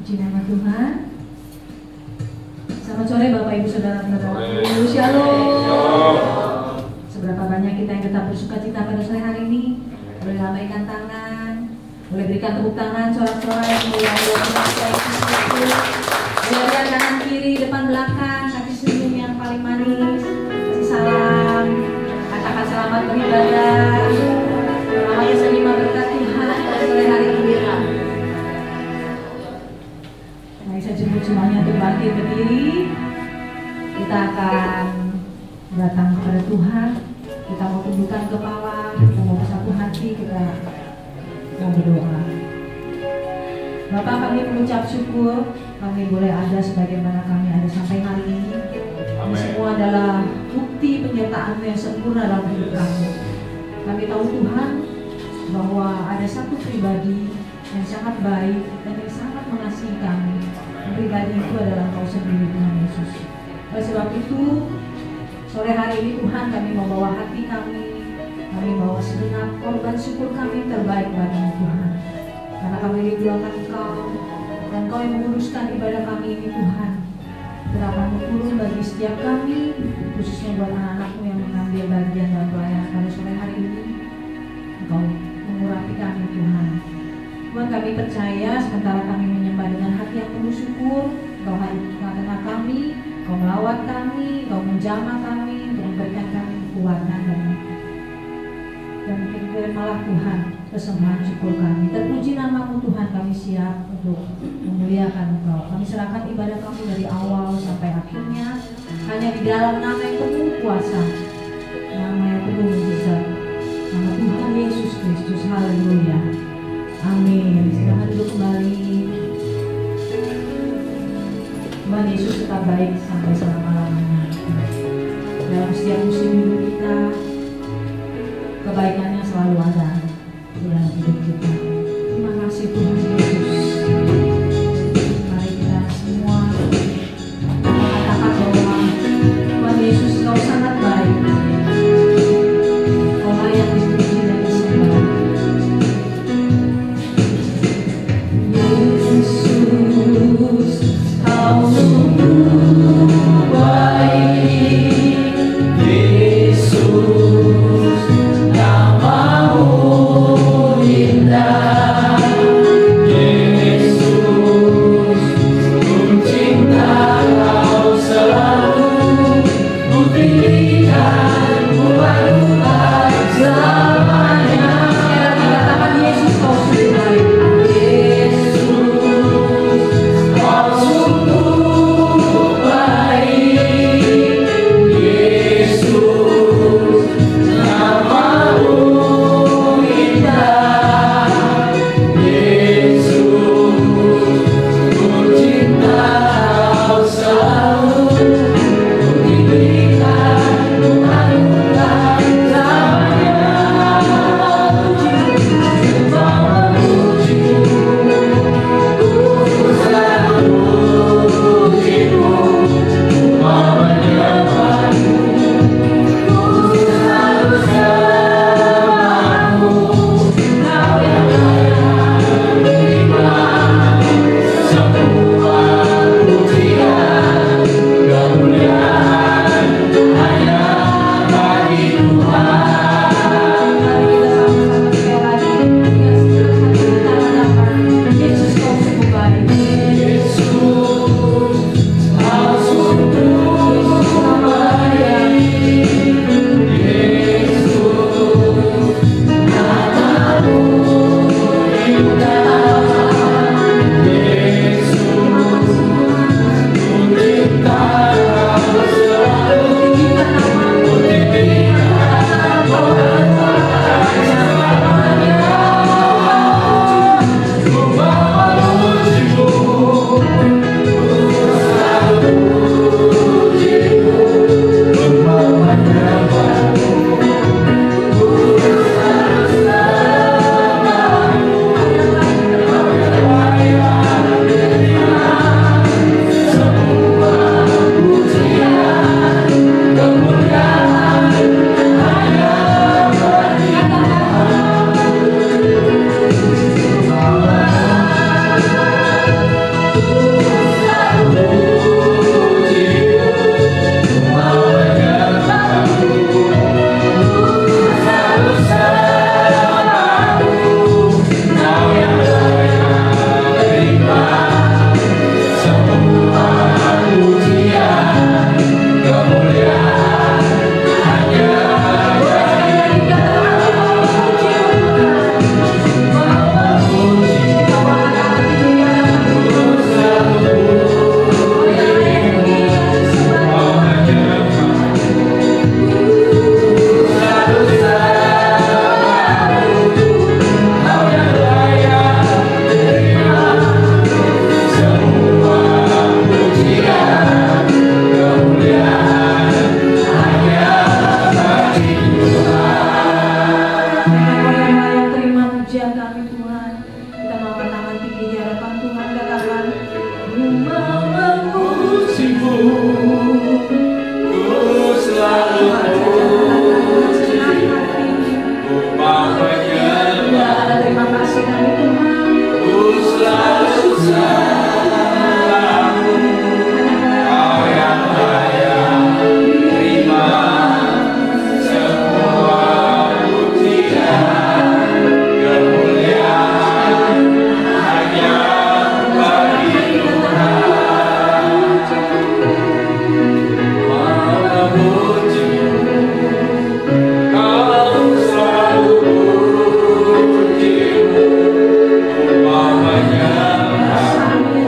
Puji nama Tuhan. Selamat sore Bapak Ibu Saudara-saudaraku. Shalom. Seberapa banyak kita yang tetap bersuka cita pada sore hari ini? Boleh lambaikan tangan, boleh berikan tepuk tangan, sorak-sorai yang mulia boleh lihat kanan kiri, depan belakang, kasih senyum yang paling manis, kasih salam, katakan selamat beribadah, selamat menerima berkat Tuhan pada sore hari ini. Mari saya jemput semuanya untuk bangkit berdiri. Kita akan datang kepada Tuhan. Kita mau tundukkan kepala, kita mau bersatu hati, kita mau berdoa. Bapak, kami mengucap syukur kami boleh ada sebagaimana kami ada sampai hari ini. Amen. Semua adalah bukti penyertaan-Mu yang sempurna dalam hidup kami. Kami tahu Tuhan bahwa ada satu pribadi yang sangat baik dan yang sangat mengasihi kami. Pribadi itu adalah Engkau sendiri, Tuhan Yesus. Oleh sebab itu, sore hari ini Tuhan kami membawa hati kami bawa segenap korban syukur kami terbaik bagi Tuhan. Karena kami rindukan Engkau dan Engkau yang menguruskan ibadah kami ini Tuhan. Berapa turun bagi setiap kami, khususnya buat anak-anak-Mu yang mengambil bagian dalam pelayanan pada sore hari ini. Engkau mengurapi kami Tuhan. Tuhan, kami percaya sementara kami menyembah dengan hati yang penuh syukur, Engkau hadir di tengah kami, Engkau melawat kami, Engkau menjamah kami, untuk memberikan kami kekuatan dan terimalah Tuhan kesembahan syukur kami. Terpuji nama-Mu Tuhan, kami siap untuk memuliakan Engkau. Kami serahkan ibadah kami dari awal sampai akhirnya hanya di dalam nama yang penuh kuasa, nama yang penuh mujizat, nama Tuhan Yesus Kristus. Haleluya. Amin. Silakan duduk kembali. Tuhan Yesus tetap baik sampai selama-lamanya. Dalam setiap musim hidup kita, kebaikannya selalu ada di dalam hidup kita. Terima kasih Tuhan Yesus. Mari kita semua katakan bahwa Tuhan Yesus Engkau sangat baik. Engkau layak dipuji dan disembah. Yesus, Kau sungguh baik. Yesus, namamu kami Tuhan. Kita mau angkat tangan tinggi di hadapan Tuhan, katakan ku mau memujimu, ku selalu memuji, ku mau menyembah. Terima kasih kami Tuhan. Ku selalu selalu Kau yang layak terima semua pujian, kemuliaan hanya bagi Tuhan. Mau memuji-Mu, Kau selalu puji-Mu, ku mau menyembah.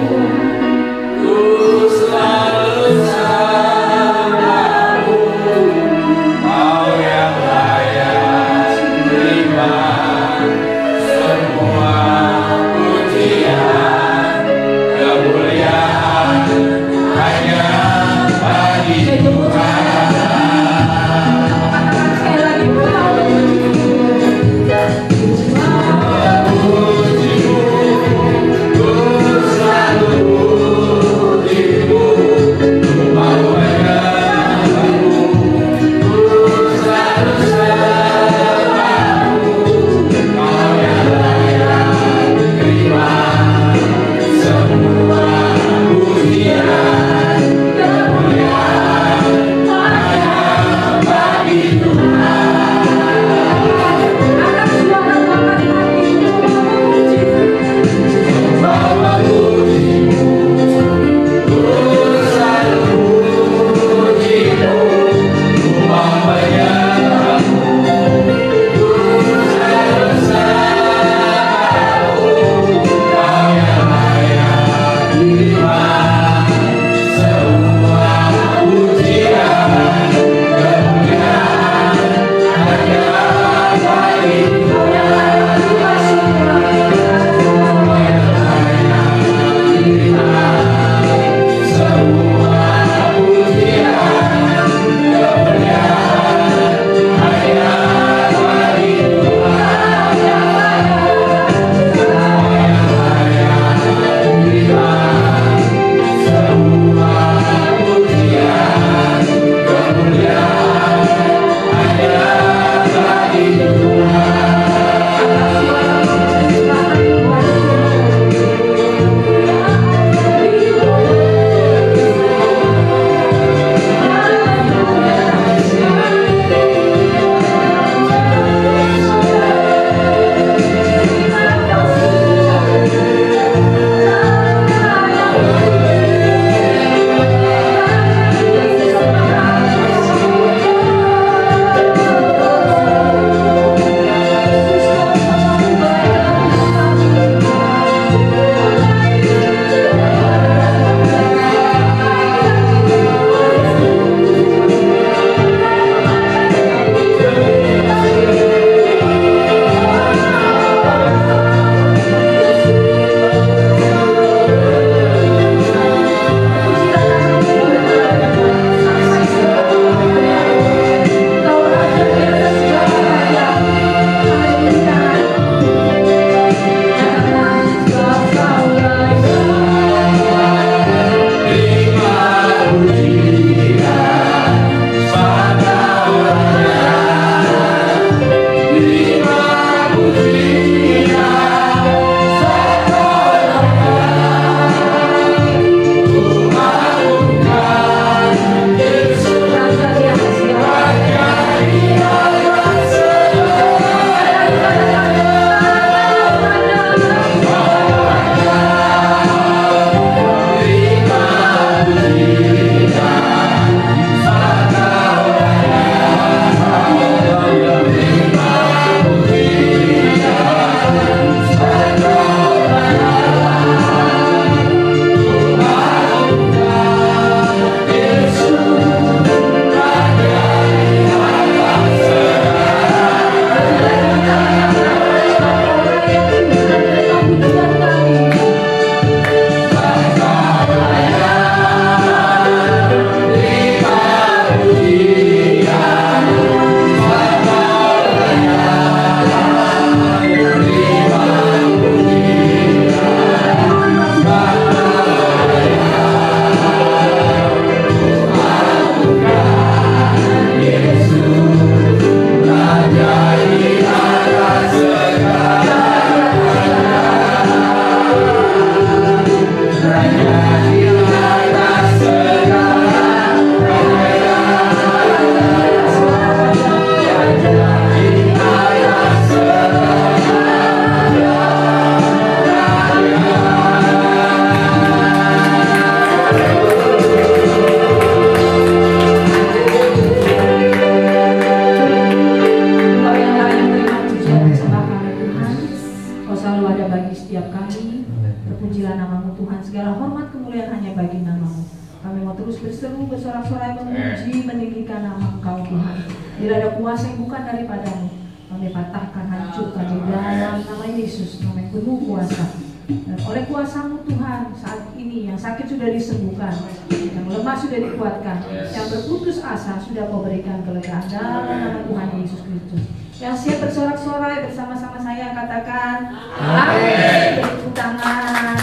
Kau selalu ada bagi setiap kami. Terpujilah namamu Tuhan, segala hormat kemuliaan hanya bagi namamu. Kami mau terus berseru, bersorak-sorai, memuji, meninggikan nama Engkau Tuhan. Bila ada kuasa yang bukan daripadamu, kami patahkan, hancurkan di dalam nama Yesus, nama yang penuh kuasa. Dan oleh kuasa-Mu Tuhan, saat ini yang sakit sudah disembuhkan, yang lemah sudah dikuatkan, yang berputus asa sudah Kau berikan kelegaan dalam nama Tuhan Yesus Kristus. Yang siap bersorak-sorai bersama-sama saya katakan amin. Tepuk tangan.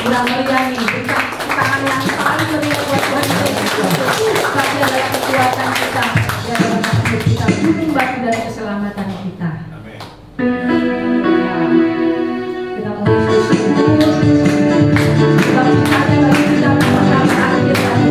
Bila meriani, berikan tangan yang paling meriah buat Tuhan Yesus Kristus. Tapi adalah kekuatan kita, dia adalah hidup kita, gunung batu dari keselamatan kita. Kita mau bersyukur. Sebab kita ada bagi kita pertama akhir tahun.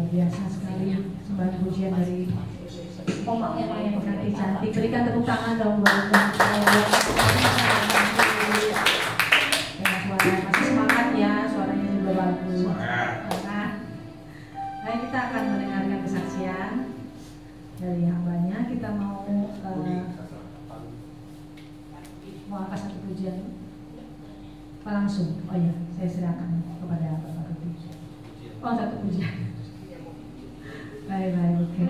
luar biasa sekali sembahan pujian dari Oma yang cantik. Berikan tepuk tangan dong buat dengan suara masih semangat ya, suaranya juga bagus. Nah, kita akan mendengarkan kesaksian dari hambanya. Kita mau angkat satu pujian langsung. Oh ya, saya serahkan kepada Bapak Rudy. Oh, satu pujian. Baik, oke.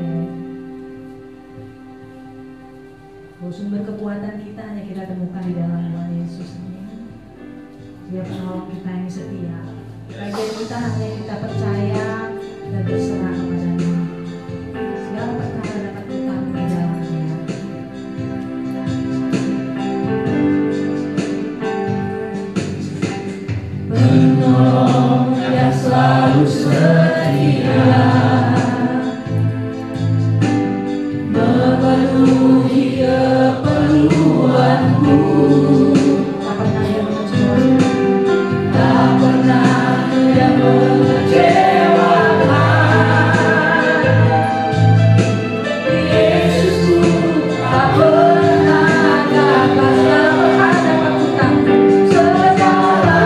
Sumber kekuatan kita hanya kita temukan di dalam Tuhan Yesus ini. Dia penolong kita yang setia. Bagian kita hanya kita percaya dan berserah kepadanya. Segala perkara dapat kita di dalam Dia. Penolong yang selalu setia, memenuhi keperluanku. Tak pernah dia mengecewakan. Yesusku tak pernah gagal menghadapi hutangku. Segala perkara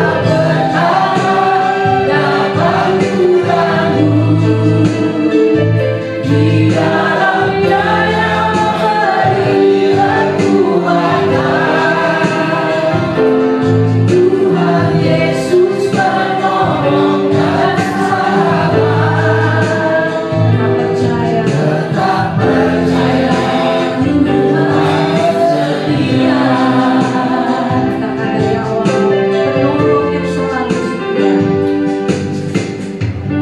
dapat kurangku. Di dalamnya yang memberi kekuatan. Tuhan Yesus penolong dan sahabat. Tetap percaya Tuhan setia. Katakan dari awal,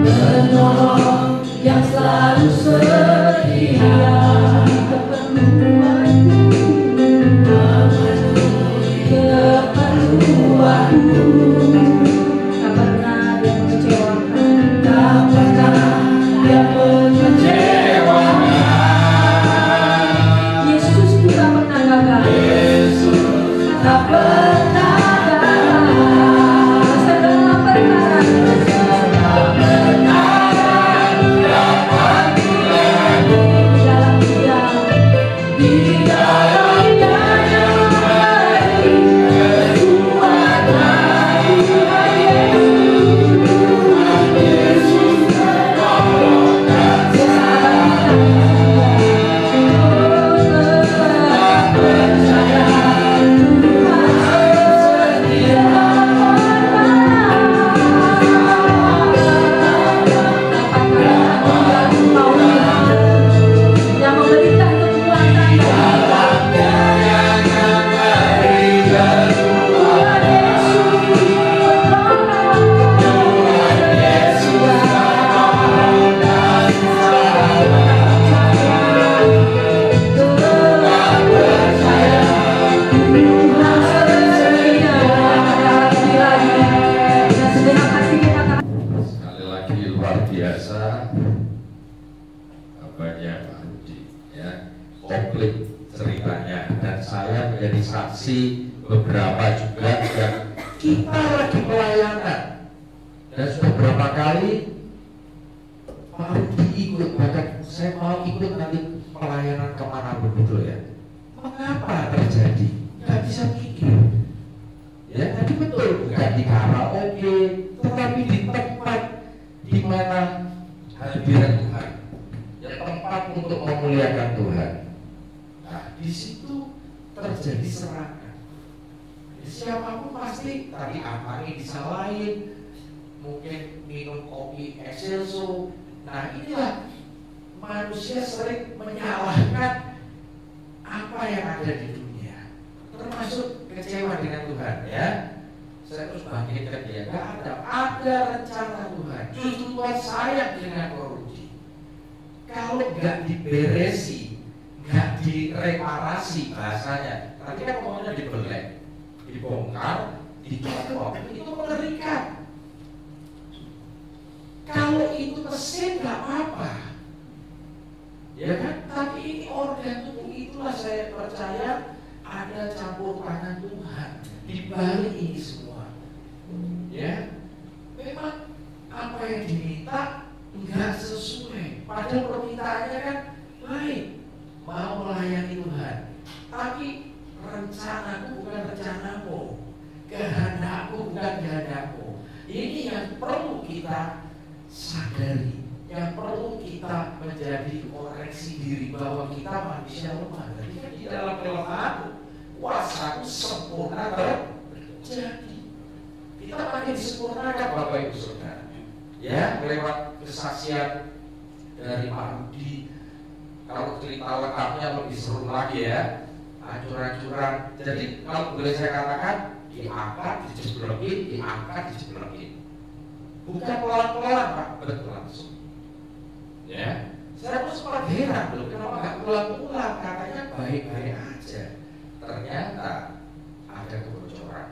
penolong yang selalu setia. Penolong yang selalu setia. Keperluanku. Tak pernah dia mengecewakan. Tak pernah dia mengecewakan. Yesus itu tak pernah gagal. Yesus tak pernah gagal. Segala perkara dapat kurangku. Di dalam Dia, di dalam Dia yang memberi kekuatan. Tuhan Yesus penolong dan sahabat kita. Tetap percaya Tuhan setia. Yang memberikan kekuatan. Sekali lagi luar biasa abahnya Pak Rudy ya, komplit ceritanya, dan saya menjadi saksi beberapa juga yang kita lagi pelayanan dan sudah berapa kali Pak Rudy ikut, bahkan saya mau ikut nanti pelayanan kemana begitu ya. Mengapa terjadi? Nggak bisa mikir. Ya, tadi betul, bukan di karaoke, tetapi di tempat di mana hadirat Tuhan, ya tempat untuk memuliakan Tuhan. Nah, di situ terjadi serangan. Jadi siapapun pasti tadi apa ini disalahin, mungkin minum kopi excelso. Nah, inilah manusia sering menyalahkan apa yang ada di dunia, termasuk kecewa dengan Tuhan ya. Saya terus bangkitkan dia, gak ada rencana Tuhan. Justru Tuhan sayang dengan korupsi. Kalau gak diberesi, gak direparasi bahasanya, tadi kan ngomongnya dibelek, dibongkar, dicopot, itu mengerikan. Kalau itu mesin gak apa-apa, ya kan? Tapi ini organ tubuh, itulah saya percaya ada campur tangan Tuhan di balik ini semua. Ya, memang apa yang diminta enggak sesuai. Padahal permintaannya kan baik, mau melayani Tuhan. Tapi rencanaku bukan rencanamu, kehendakku bukan kehendakmu. Ini yang perlu kita sadari, yang perlu kita menjadi koreksi diri bahwa kita manusia lemah. Jadi kan di dalam kelemahanku, kuasaku sempurna terjadi. Kita makin disempurnakan Bapak Ibu Saudara. Ya, lewat kesaksian dari Pak Rudi. Kalau cerita lengkapnya lebih seru lagi ya, ancur-ancuran. Jadi kalau boleh saya katakan, diangkat, dijeblokin, bukan pelan-pelan Pak, berlangsung. Ya, saya pun sempat heran loh, kenapa nggak pulang-pulang? Katanya baik-baik aja. Ternyata ada kebocoran.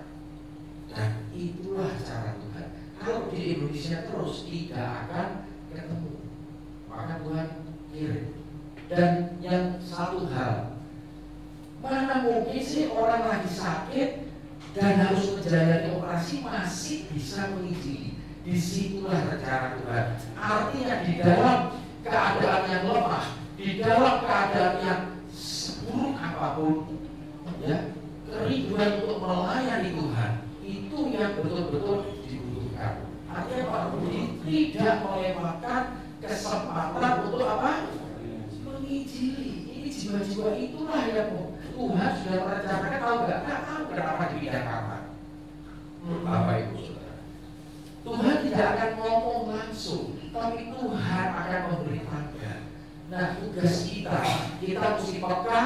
Dan itulah cara Tuhan. Kalau di Indonesia terus tidak akan ketemu, maka Tuhan kirim. Dan yang satu hal, mana mungkin sih orang lagi sakit dan harus menjalani operasi masih bisa menginjili? Disitulah rencana Tuhan. Artinya di dalam keadaan yang lemah, di dalam keadaan yang seburuk apapun, ya, kerinduan untuk melayani Tuhan itu yang betul-betul dibutuhkan. Artinya Pak Rudi tidak melewatkan kesempatan untuk apa? Menginjili. Ini jiwa-jiwa itulah yang Tuhan sudah merencanakan. Tahu nggak tahu kenapa dipindah kamar. Bapak Ibu Saudara, Tuhan tidak akan ngomong langsung, tapi Tuhan akan memberi tanda. Nah, tugas kita mesti peka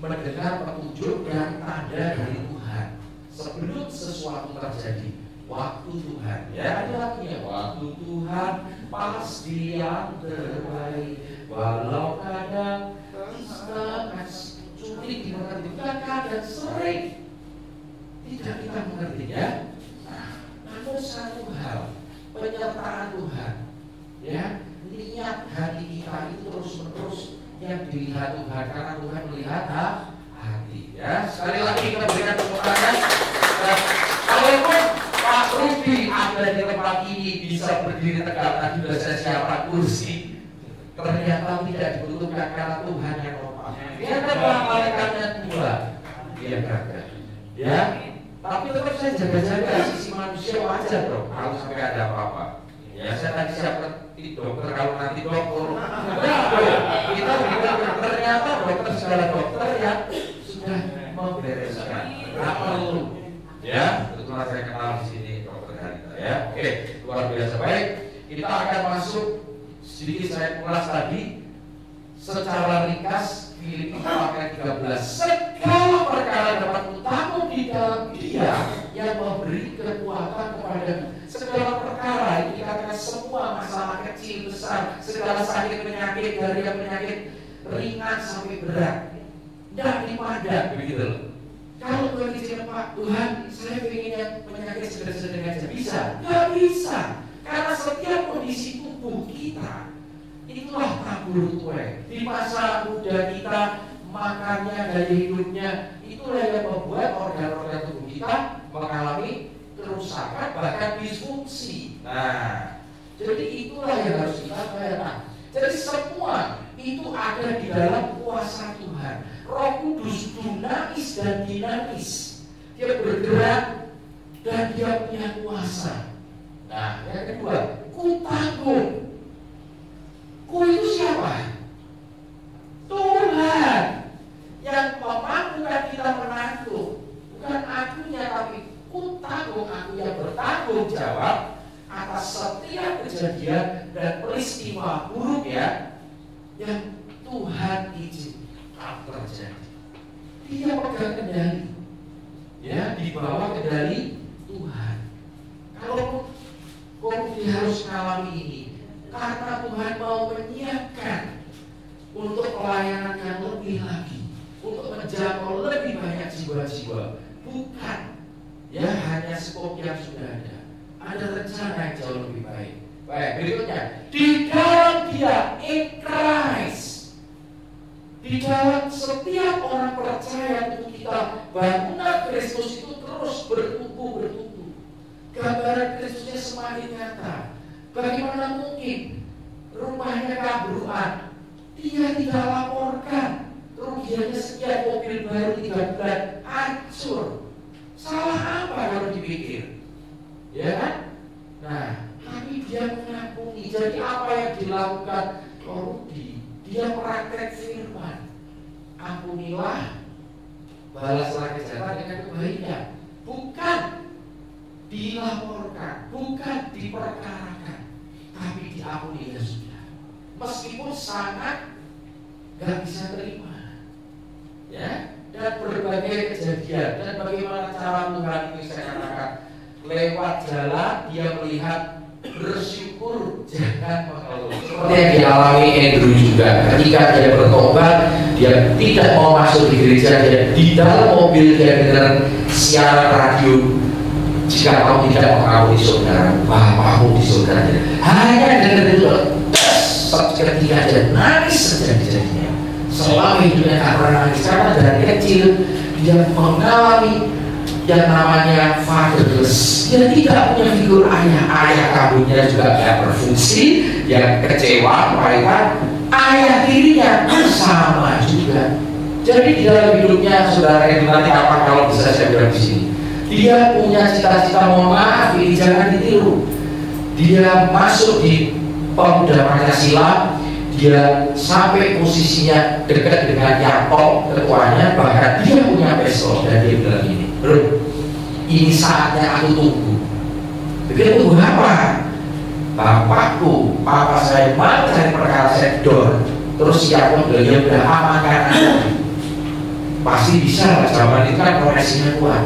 mendengar petunjuk dan tanda dari Tuhan sebelum sesuatu terjadi. Waktu Tuhan, ya ada lagunya, waktu Tuhan pasti yang terbaik. Walau kadang sangat sulit dimengerti, bukan kadang sering tidak kita mengerti ya. Namun satu hal, penyertaan Tuhan, ya, niat hati kita itu terus-menerus yang dilihat Tuhan, karena Tuhan melihat hati. Ya, sekali lagi kita berikan tepuk tangan. Kalaupun Pak Rudi ada di tempat ini bisa berdiri tegak, tadi sudah saya siapkan kursi. Ternyata tidak dibutuhkan karena Tuhan yang nomor. Dia adalah malaikatnya dua, dia gagal. Ya. Tapi tetap saya jaga-jaga sisi manusia wajar dong kalau sampai ada apa-apa. Ya saya tadi siapkan dokter, kalau nanti dokter, kita bilang ternyata dokter segala dokter yang sudah membereskan. Nggak perlu. Ya, kebetulan saya kenal di sini dokter Harita. Ya, oke, luar biasa baik. Kita akan masuk sedikit saya ulas tadi secara ringkas. Filipi 4:13. Segala perkara dapat utama di dalam Dia yang memberi kekuatan kepada segala perkara. Ini dikatakan semua masalah kecil besar, segala sakit penyakit dari yang penyakit ringan sampai berat, tidak dipandang begitu loh. Kalau Tuhan izin Pak Tuhan, saya ingin yang penyakit sedang-sedang aja bisa? Nggak bisa, karena setiap kondisi tubuh kita itulah tabur tuai. Di masa muda kita makannya, gaya hidupnya, itulah yang membuat organ-organ tubuh kita mengalami kerusakan bahkan disfungsi. Nah, jadi itulah yang harus kita bayangkan. Jadi semua itu ada di dalam kuasa Tuhan. Roh Kudus dinamis dan dinamis. Dia bergerak dan dia punya kuasa. Nah, yang kedua, ku tanggung. Ku itu siapa? Tuhan yang memampukan kita menanggung. Bukan akunya, tapi ku tanggung, aku yang bertanggung jawab atas setiap kejadian dan peristiwa buruk ya yang Tuhan izinkan terjadi. Dia pegang kendali, ya, di bawah kendali Tuhan. Kalau dia harus mengalami ini, karena Tuhan mau menyiapkan untuk pelayanan yang lebih lagi, untuk menjangkau lebih banyak jiwa-jiwa, bukan ya hanya skop yang sudah ada. Ada rencana yang jauh lebih baik. Baik, berikutnya, di dalam Dia, in Christ, di dalam setiap orang percaya untuk kita, bangunan Kristus itu terus bertumbuh. Gambaran Kristusnya semakin nyata. Bagaimana mungkin rumahnya kabruan, dia tidak laporkan. Kerugiannya sekian, mobil baru 3 bulan hancur. Salah apa kalau dipikir? Ya kan? Nah, tapi dia mengampuni. Jadi apa yang dilakukan Rudi? Dia praktek firman. Ampunilah, balaslah kejahatan dengan kebaikan. Bukan dilaporkan, bukan diperkarakan, tapi diampuni ya sudah. Meskipun sangat gak bisa terima, ya. Dan berbagai kejadian dan bagaimana cara Tuhan itu saya katakan, lewat jalan dia melihat bersyukur jangan mengeluh. Seperti yang dialami Andrew juga, ketika dia bertobat, dia tidak mau masuk di gereja, dia di dalam mobil dia dengar siaran radio. Jika kamu tidak mengampuni saudara, Bapakmu di surga. Hanya dengar itu, seketika dia nangis sejadi-jadinya. Selama hidupnya tak pernah nangis, karena dari kecil dia mengalami yang namanya fatherless. Dia tidak punya figur ayah. Ayah kandungnya juga tidak berfungsi, dia kecewa, mereka ayah tirinya sama juga. Jadi di dalam hidupnya saudara yang nanti apa kalau bisa saya bilang di sini, dia punya cita-cita, mohon maaf ini jangan ditiru. Dia masuk di pemuda Pancasila, dia sampai posisinya dekat dengan Yakob ketuanya, bahkan dia punya pistol dan dia bilang ini, bro, ini saatnya aku tunggu. Dia tunggu apa? Bapakku, papa saya mau cari perkara sektor. Terus Yakob bilang, ya udah amankan aja. Pasti bisa lah, zaman itu kan koneksinya kuat.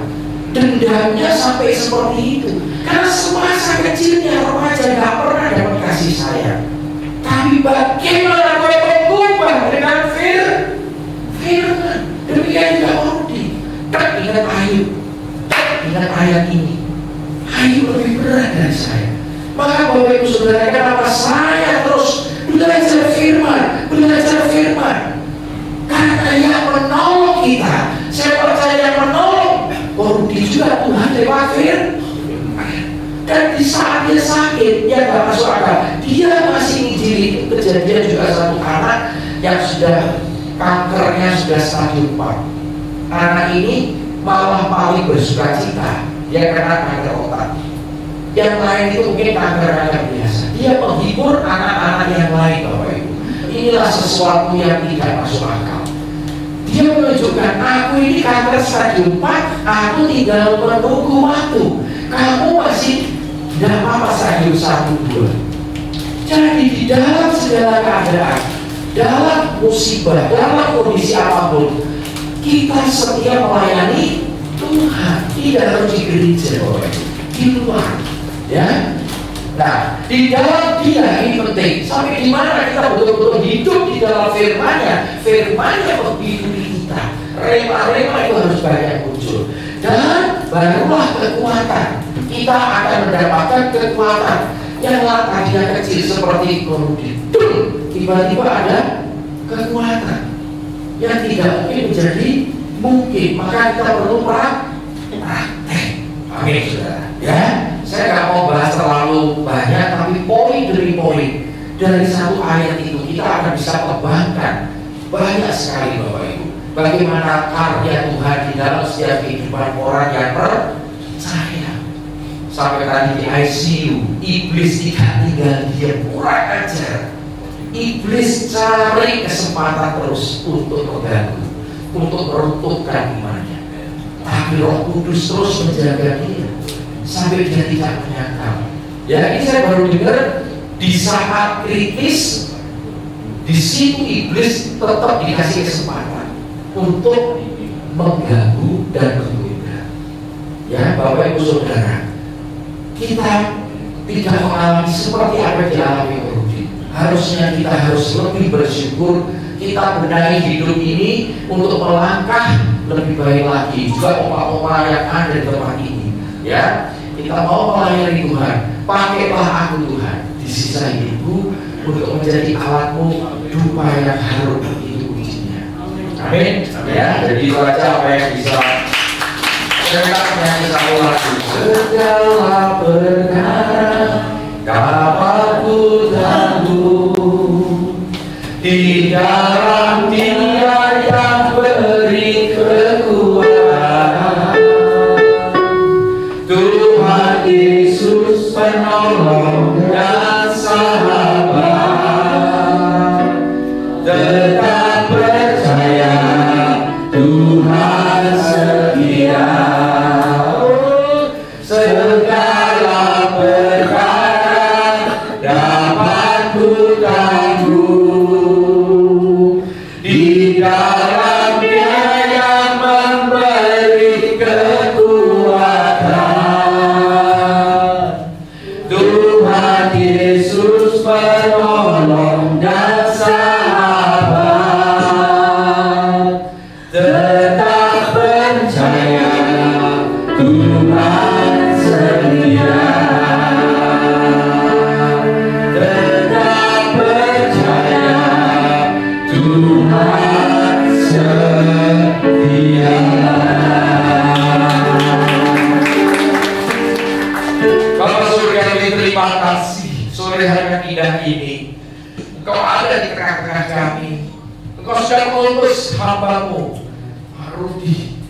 Dendamnya sampai seperti itu karena semasa kecilnya remaja gak pernah dapat kasih sayang. Tapi bagaimana boleh mengubah dengan firman? Demikian juga Rudi. Ingat Ayub, ingat ayat ini. Ayub lebih berat dari saya. Maka Bapak Ibu Saudara, kenapa saya terus belajar firman? Karena yang menolong kita, saya percaya yang menolong Rudi juga Tuhan lewat firman. Dan di saat dia sakit, dia gak masuk akal, dia masih ngijili. Kejadian juga satu anak yang sudah kankernya sudah stadium 4. Anak ini malah paling bersuka cita, dia kena kanker otak. Yang lain itu mungkin kanker biasa. Dia menghibur anak-anak yang lain, Bapak Ibu. Inilah sesuatu yang tidak masuk akal. Dia menunjukkan, aku ini kanker stadium 4, aku tinggal menunggu waktu. Kamu masih tidak apa-apa stadium 1, 2. Jadi di dalam segala keadaan, dalam musibah, dalam kondisi apapun, kita setia melayani Tuhan. Tidak harus di gereja, di luar, ya. Nah, di dalam dia ini penting. Sampai di mana kita betul-betul hidup di dalam firman-Nya. Firman-Nya membimbing kita. Rema-rema itu harus banyak muncul. Dan barulah kekuatan. Kita akan mendapatkan kekuatan yang tadinya kecil seperti Rudi. Tiba-tiba ada kekuatan yang tidak mungkin menjadi mungkin. Maka kita perlu praktek. Amin, saudara. Ya. Saya nggak mau bahas terlalu banyak, tapi poin demi poin dari satu ayat itu kita akan bisa kembangkan banyak sekali, Bapak Ibu. Bagaimana karya Tuhan di dalam setiap kehidupan orang yang percaya. Sampai tadi di ICU, iblis tidak tinggal diam, kurang ajar. Iblis cari kesempatan terus untuk mengganggu, untuk meruntuhkan imannya. Tapi Roh Kudus terus menjaga dia sampai dia tidak menyangkal. Ya, ini saya baru dengar di saat kritis, di situ iblis tetap dikasih kesempatan untuk mengganggu dan menggoda. Ya, Bapak Ibu Saudara, kita tidak mengalami seperti apa yang dialami Rudi. Harusnya kita harus lebih bersyukur. Kita benahi hidup ini untuk melangkah lebih baik lagi. Juga oma-oma yang ada di tempat ini, ya. Kita mau melayani Tuhan, pakailah aku Tuhan di sisa hidupku untuk menjadi alatmu dupa yang harum. Itu kuncinya. Amin. Ya, jadi itu aja apa yang bisa saya menyanyi satu lagu. Segala perkara dapat ku tanggung Di dalam Dia yang beri kekuatan, Tuhan Yesus penolong dan sahabat. Tetap percaya Tuhan setia. Segala perkara dapat ku tanggung di dalam Dia yang memberi kekuatan. Tuhan Yesus penolong dan sahabat. Tetap percaya Tuhan setia. Tetap percaya Tuhan setia. Bapak surga kami terima kasih sore hari yang indah ini. Engkau ada di tengah-tengah kami. Engkau sudah mengutus hamba-Mu Rudi,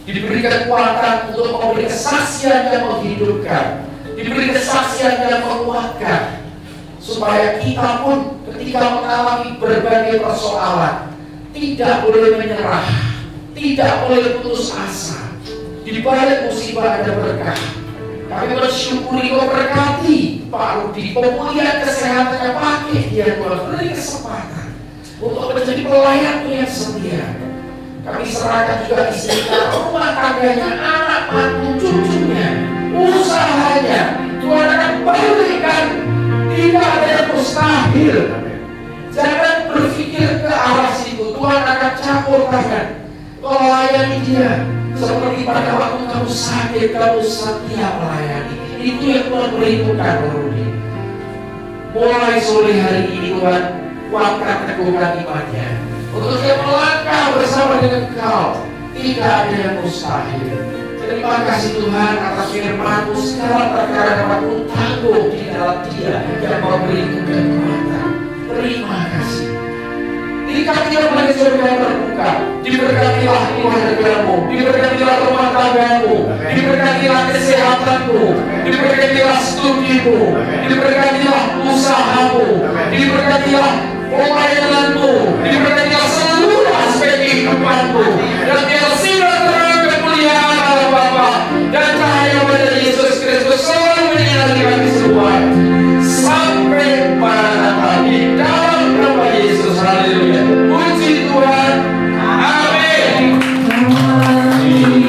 diberi kekuatan untuk memberi kesaksian yang menghidupkan, diberi kesaksian yang menguatkan, supaya kita pun ketika mengalami berbagai persoalan tidak boleh menyerah, tidak boleh putus asa. Di balik musibah ada berkah. Kami bersyukuri Kau berkati Pak Rudi, pemulihan kesehatannya, pakai dia Tuhan, beri kesempatan untuk menjadi pelayan yang setia. Kami serahkan juga istrinya, rumah tangganya, anak mantu, cucunya, usahanya. Tuhan akan berikan, tidak ada yang mustahil. Jangan berpikir ke arah situ. Tuhan akan campur tangan, Kau layani dia seperti pada waktu kamu sakit, kamu setia melayani. Itu yang Tuhan perhitungkan, Rudi. Mulai sore hari ini Tuhan kuatkan, teguhkan imannya untuk dia melangkah bersama dengan Kau. Tidak ada yang mustahil. Terima kasih Tuhan atas firman-Mu. Segala perkara dapat Ku tanggung di dalam Dia yang memberi kekuatan. Terima kasih. Dikatilah bagi surga yang terbuka. Diberkatilah keluarga-Mu, diberkatilah rumah tangga-Mu, diberkatilah kesehatan-Mu, diberkatilah studi-Mu, diberkatilah usaha-Mu, diberkatilah pelayanan-Mu, diberkatilah seluruh aspek kehidupan-Mu. Dan biar sinar terang kemuliaan Allah Bapa dan cahaya pada Yesus Kristus selalu menyinari kami semua sampai pada hari dalam nama Yesus. Haleluya. Puji Tuhan. Amin. Terima kasih.